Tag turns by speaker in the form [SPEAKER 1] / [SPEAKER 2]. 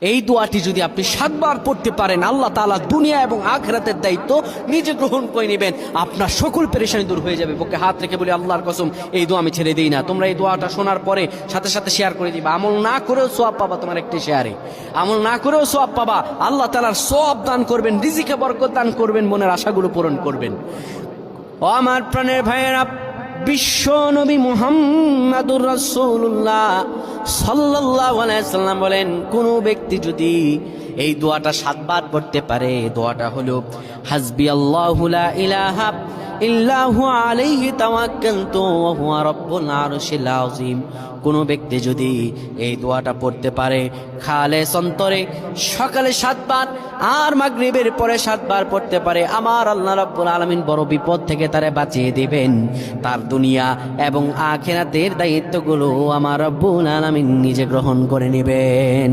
[SPEAKER 1] এই দোয়াটি যদি আপনি 7 বার পড়তে পারেন, আল্লাহ তাআলা দুনিয়া এবং আখিরাতের দায়িত্ব নিজে গ্রহণ করে নেবেন। আপনার সকল পেরেশানি দূর হয়ে যাবে। বুকে হাত রেখে বলি, আল্লাহর কসম এই দোয়া আমি ছেড়ে দিই না। তোমরা এই দোয়াটা শোনার পরে সাথে সাথে শেয়ার করে দিবা। আমল না করেও সওয়াব পাবা, তোমার একটি শেয়ারে আমল না করেও সওয়াব পাবা। আল্লাহ তাআলার সওয়াব দান করবেন, রিজিকে বরকত দান করবেন, মনের আশাগুলো পূরণ করবেন। ও আমার প্রাণের ভাইয়েরা, বিশ্ব নবী মুহাম্মাদুর রাসূলুল্লাহ সাল্লাল্লাহু আলাইহি সাল্লাম বলেন, কোন ব্যক্তি যদি এই দোয়াটা 7 বার পড়তে পারে, দোয়াটা হলো হাসবি আল্লাহু লা ইলাহা ইল্লাহু আলাইহি তাওয়াক্কালতু ওয়া হুয়া রাব্বুল আরশিল আযীম। কোন ব্যক্তি যদি এই দোয়াটা পড়তে পারে খালেস অন্তরে সকালে 7 বার আর মাগরিবের পরে 7 বার পড়তে পারে, আমার আল্লাহ রাব্বুল আলামিন বড় বিপদ থেকে তারে বাঁচিয়ে দিবেন। তার দুনিয়া এবং আখিরাতের দায়িত্বগুলো আমার রাব্বুল আলামিন নিজে গ্রহণ করে নেবেন।